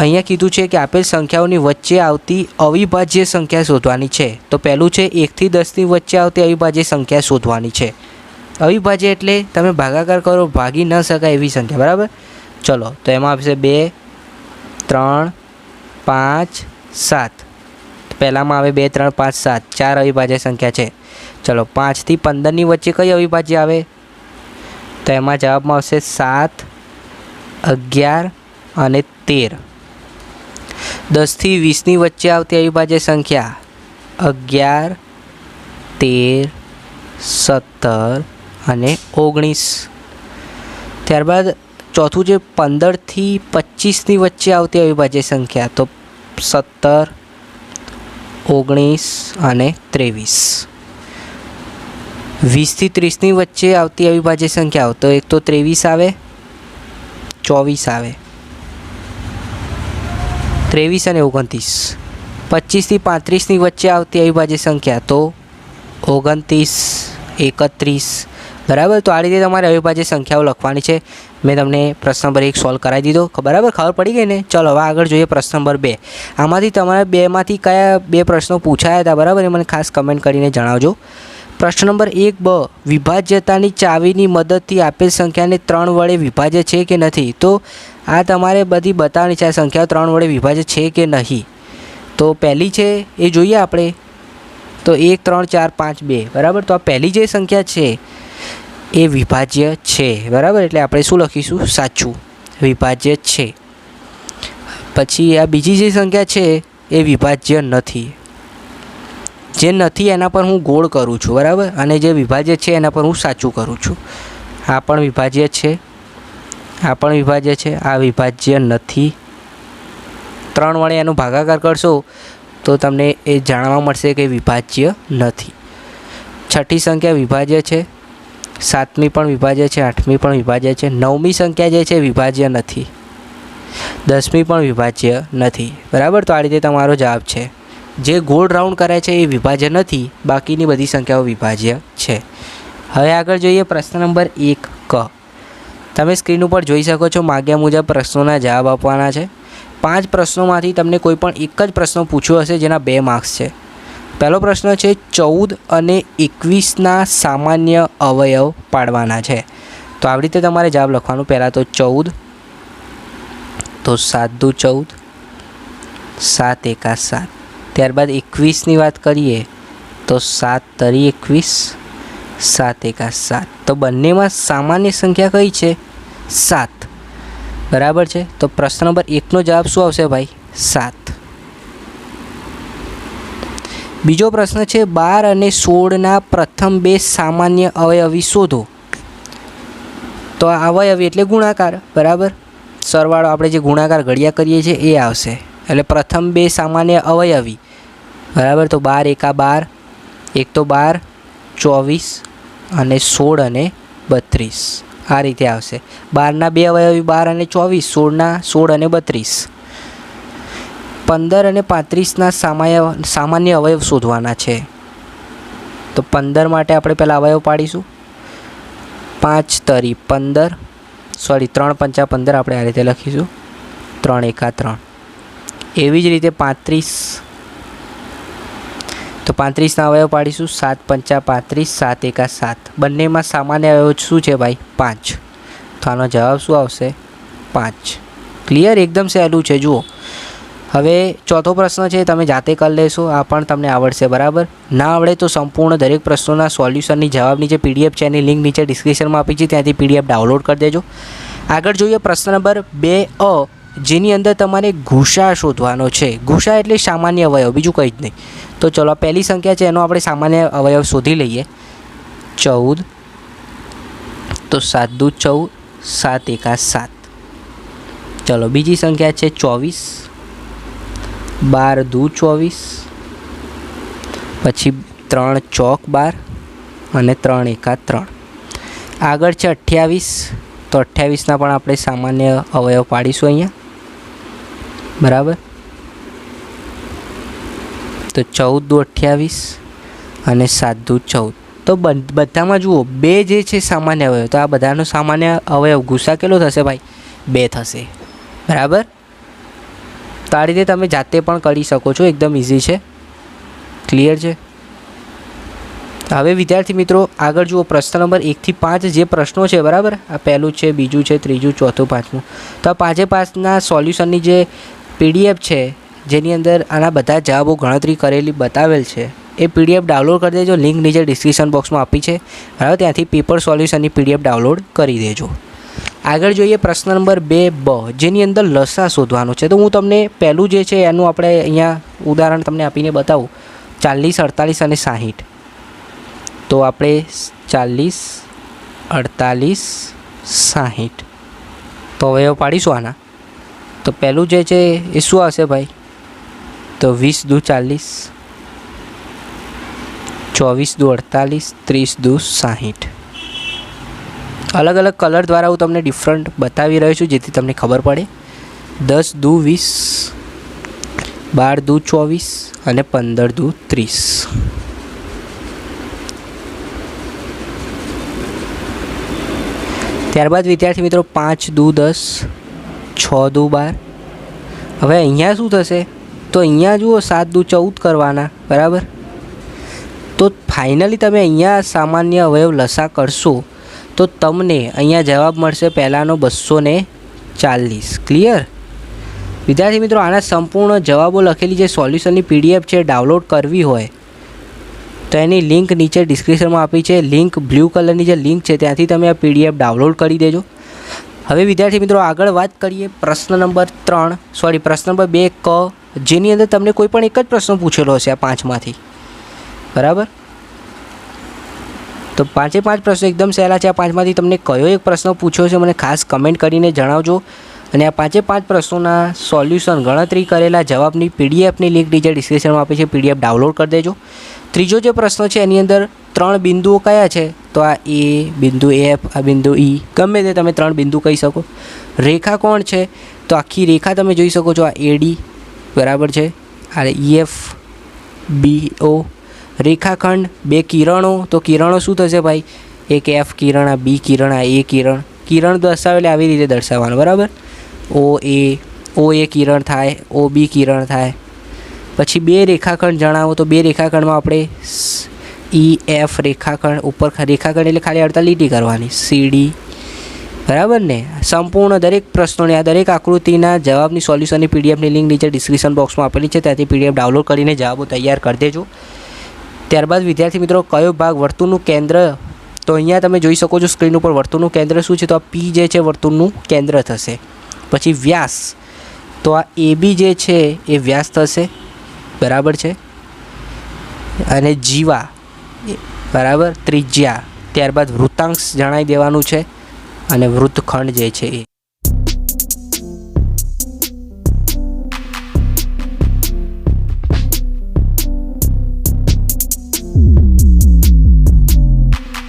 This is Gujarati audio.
અહીંયા કીધું છે કે આપેલ સંખ્યાઓની વચ્ચે આવતી અવિભાજ્ય સંખ્યા શોધવાની છે। તો પહેલું છે 1 થી 10ની વચ્ચે આવતી અવિભાજ્ય સંખ્યા શોધવાની છે। અવિભાજ્ય એટલે તમે ભાગાકાર કરો ભાગી ન શકાય એવી સંખ્યા, બરાબર। ચલો તો એમાં આવશે 2, 3, 5, 7। પહેલામાં આવે 2, 3, 5, 7, 4 અવિભાજ્ય સંખ્યા છે। ચલો 5 થી 15ની વચ્ચે કઈ અવિભાજ્ય આવે? તો એમાં જવાબમાં આવશે 7, 11 અને 13। 10 થી 20ની વચ્ચે આવતી અવિભાજ્ય સંખ્યા 11, 13, 17 અને 19। ત્યારબાદ ચોથું છે 15 થી 25ની વચ્ચે આવતી અવિભાજ્ય સંખ્યા, તો 17, 19 અને 23। 20 થી 30ની વચ્ચે આવતી અવિભાજ્ય સંખ્યાઓ, તો એક તો 23 આવે, 24 આવે, 23 અને 29। 25 થી 35ની વચ્ચે આવતી અવિભાજ્ય સંખ્યા, તો 29, 31, બરાબર। તો આ રીતે તમારે અવિભાજ્ય સંખ્યાઓ લખવાની છે। મેં તમને પ્રશ્ન નંબર 1 સોલ્વ કરાવી દીધો, બરાબર, ખબર પડી ગઈ ને। ચલો હવે આગળ જોઈએ પ્રશ્ન નંબર 2। આમાંથી તમારે 2માંથી કયા 2 પ્રશ્નો પૂછાયા હતા, બરાબર, એ મને ખાસ કમેન્ટ કરીને જણાવજો। પ્રશ્ન નંબર 1બ, વિભાજ્યતાની ચાવીની મદદથી આપેલ સંખ્યાને 3 વડે વિભાજ્ય છે કે નથી? તો આ તમારે બધી બતાવવાની છે, આ સંખ્યાઓ 3 વડે વિભાજ્ય છે કે નહીં। તો પહેલી છે એ જોઈએ આપણે, તો 1, 3, 4, 5, 2, બરાબર। તો આ પહેલી જે સંખ્યા છે એ વિભાજ્ય છે, બરાબર, એટલે આપણે શું લખીશું? સાચું, વિભાજ્ય છે। પછી આ બીજી જે સંખ્યા છે એ વિભાજ્ય નથી। જે નથી એના પર હું ગોળ કરું છું, બરાબર, અને જે વિભાજ્ય છે એના પર હું સાચું કરું છું। આ પણ વિભાજ્ય છે, આ પણ વિભાજ્ય છે, આ વિભાજ્ય નથી। 3 વડે એનો ભાગાકાર કરશો તો તમને એ જાણવા મળશે કે વિભાજ્ય નથી। છઠ્ઠી સંખ્યા વિભાજ્ય છે, 7મી પણ વિભાજ્ય છે, 8મી પણ વિભાજ્ય છે, 9મી સંખ્યા જે છે વિભાજ્ય નથી, 10મી પણ વિભાજ્ય નથી, બરાબર। તો આ રીતે તમારો જવાબ છે। જે ગોળ રાઉન્ડ કરે છે એ વિભાજ્ય નથી, બાકીની બધી સંખ્યાઓ વિભાજ્ય છે। હવે આગળ જોઈએ પ્રશ્ન નંબર 1ક। તમે સ્ક્રીન ઉપર જોઈ શકો છો, માગ્યા મુજબ પ્રશ્નોના જવાબ આપવાના છે। 5 પ્રશ્નોમાંથી તમને કોઈ પણ એક જ પ્રશ્ન પૂછ્યો હશે જેના 2 માર્ક્સ છે। પહેલો પ્રશ્ન છે 14 અને 21ના સામાન્ય અવયવ પાડવાના છે। તો આવી રીતે તમારે જવાબ લખવાનું। પહેલાં તો 14, તો 7 દુ 14, 7 એકા 7। ત્યારબાદ 21ની વાત કરીએ તો 7 તરી 21, 7 એકા 7। તો બંનેમાં સામાન્ય સંખ્યા કઈ છે? 7, બરાબર છે। તો પ્રશ્ન નંબર 1નો જવાબ શું આવશે ભાઈ? 7। બીજો પ્રશ્ન છે 12 અને 16ના પ્રથમ 2 સામાન્ય અવયવી શોધો। તો આ અવયવી એટલે ગુણાકાર, બરાબર, સરવાળો આપણે જે ગુણાકાર ઘડિયા કરીએ છીએ એ આવશે, એટલે પ્રથમ 2 સામાન્ય અવયવી, બરાબર। તો 12 એકા 12, એક તો 12, 24 અને 16 અને 32, આ રીતે આવશે। 12ના 2 અવયવી 12 અને 24, 16ના 16 અને 32। 15 અને 35ના સામાન્ય અવયવ શોધવાના છે। તો 15 માટે આપણે પહેલાં અવયવ પાડીશું। 5 તરી 15, સોરી 3 પંચા 15 આપણે આ રીતે લખીશું, 3 એકા 3। એવી જ રીતે 35, તો 35ના અવયવ પાડીશું, 7 પંચા 35, 7 એકા 7। બંનેમાં સામાન્ય અવયવ શું છે ભાઈ? 5। તો આનો જવાબ શું આવશે? 5। ક્લિયર, એકદમ સહેલું છે। જુઓ હવે ચોથો પ્રશ્ન છે, તમે જાતે કરી લેશો, આ પણ તમને આવડશે, બરાબર। ના આવડે તો સંપૂર્ણ દરેક પ્રશ્નોના સોલ્યુશનની જવાબની જે PDF છે એની લિંક નીચે ડિસ્ક્રિપ્શનમાં આપી છે, ત્યાંથી PDF ડાઉનલોડ કરી દેજો। આગળ જોઈએ પ્રશ્ન નંબર 2અ, જેની અંદર તમારે ગુસા શોધવાનો છે। ગુસા એટલે સામાન્ય અવયવ, બીજું કંઈ જ નહીં। તો ચલો પહેલી સંખ્યા છે એનો આપણે સામાન્ય અવયવ શોધી લઈએ। 14, તો 7 દુ 14, 7 એકા 7। ચલો બીજી સંખ્યા છે 24, 12 દુ 24, પછી 3 ચોક 12 અને 3 એકા 3। આગળ છે 28, તો 28ના પણ આપણે સામાન્ય અવયવ પાડીશું અહીંયા, બરાબર। તો 14 દુ 28 અને 7 દુ 14। તો બધામાં જુઓ 2 જે છે સામાન્ય અવયવ, તો આ બધાનો સામાન્ય અવયવ ગુસા કેટલો થશે ભાઈ? 2 થશે, બરાબર। તો આ રીતે તમે જાતે પણ કરી શકો છો, એકદમ ઇઝી છે. ક્લિયર છે? હવે વિદ્યાર્થી મિત્રો આગળ જુઓ, પ્રશ્ન નંબર 1 થી 5 જે પ્રશ્નો છે, બરાબર, આ પહેલું છે, બીજું છે, ત્રીજું, ચોથું, પાંચમું. તો આ પાંચે પાંચના સોલ્યુશનની જે PDF છે, જેની અંદર આના બધા જવાબો ગણતરી કરેલી બતાવેલ છે, એ PDF ડાઉનલોડ કરી દેજો. લિંક નીચે ડિસ્ક્રિપ્શન બોક્સમાં આપી છે, બરાબર, ત્યાંથી પેપર સોલ્યુશનની PDF ડાઉનલોડ કરી દેજો. આગળ જોઈએ પ્રશ્ન નંબર 2B, જેની અંદર લસા શોધવાનો છે. તો હું તમને પહેલું જે છે એનું આપણે અહીંયા ઉદાહરણ તમને આપીને બતાવું. 40, 48 અને 60. તો આપણે 40, 48, 60 તો હવે પાડીશું આના. તો પહેલું જે છે એ શું આવશે ભાઈ? તો 20 દુ 40, 24 દુ 48, 30 દુ 60. અલગ અલગ કલર દ્વારા હું તમને ડિફરન્ટ બતાવી રહ્યો છું, જેથી તમને ખબર પડે. 10 દુ 20, 12 દુ 24 અને 15 દુ 30. ત્યારબાદ વિદ્યાર્થી મિત્રો 5 દુ 10, 6 દુ 12. હવે અહીંયા શું થશે? તો અહીંયા જુઓ 7 દુ 14 કરવાના, બરાબર. તો ફાઇનલી તમે અહીંયા સામાન્ય અવયવ લસા કરશો તો તમને અહીંયા જવાબ મળશે પહેલાંનો 240. ક્લિયર વિદ્યાર્થી મિત્રો? આના સંપૂર્ણ જવાબો લખેલી જે સોલ્યુશનની PDF છે ડાઉનલોડ કરવી હોય તો એની લિંક નીચે ડિસ્ક્રિપ્શનમાં આપી છે. લિંક બ્લુ કલરની જે લિંક છે ત્યાંથી તમે આ PDF ડાઉનલોડ કરી દેજો. હવે વિદ્યાર્થી મિત્રો આગળ વાત કરીએ પ્રશ્ન નંબર 2K, જેની અંદર તમને કોઈ પણ એક જ પ્રશ્ન પૂછેલો હશે આ પાંચમાંથી, બરાબર. તો પાંચે પાંચ પ્રશ્નો એકદમ સહેલા છે. આ પાંચમાંથી તમને કયો એક પ્રશ્ન પૂછ્યો છે મને ખાસ કમેન્ટ કરીને જણાવજો. અને આ પાંચે પાંચ પ્રશ્નોના સોલ્યુશન ગણતરી કરેલા જવાબની PDFની લિંક નીચે ડિસ્ક્રિપ્શનમાં આપી છે, PDF ડાઉનલોડ કરી દેજો. ત્રીજો જે પ્રશ્ન છે એની અંદર 3 બિંદુઓ કયા છે? તો આ A, બિંદુ F, આ બિંદુ E, ગમે તે તમે 3 બિંદુ કહી શકો. રેખા કોણ છે? તો આખી રેખા તમે જોઈ શકો છો, આ AD, બરાબર છે, આ EF, BO. રેખાખંડ 2 કિરણો, તો કિરણો શું થશે ભાઈ? એક F કિરણ, આ B કિરણ, આ A કિરણ. કિરણ દર્શાવેલે આવી રીતે દર્શાવવાનું, બરાબર. OA કિરણ થાય, OB કિરણ થાય. પછી 2 રેખાખંડ જણાવો, તો 2 રેખાખંડમાં આપણે EF રેખાખંડ, ઉપર રેખાખંડ એટલે ખાલી 48 લીટી કરવાની, CD, બરાબર ને. સંપૂર્ણ દરેક પ્રશ્નોની આ દરેક આકૃતિના જવાબની સોલ્યુશનની PDFની લિંક નીચે ડિસ્ક્રિપ્શન બોક્સમાં આપેલી છે, ત્યાંથી PDF ડાઉનલોડ કરીને જવાબો તૈયાર કરી દેજો. ત્યારબાદ વિદ્યાર્થી મિત્રો કયો ભાગ વર્તુળનું કેન્દ્ર? તો અહીંયા તમે જોઈ શકો છો સ્ક્રીન ઉપર વર્તુળનું કેન્દ્ર શું છે? તો આ P જે છે વર્તુળનું કેન્દ્ર થશે. પછી વ્યાસ, તો આ AB જે છે એ વ્યાસ થશે, બરાબર છે. અને જીવા, બરાબર, ત્રિજ્યા. ત્યારબાદ વૃત્તાંશ જણાવી દેવાનું છે અને વૃત્તખંડ જે છે એ.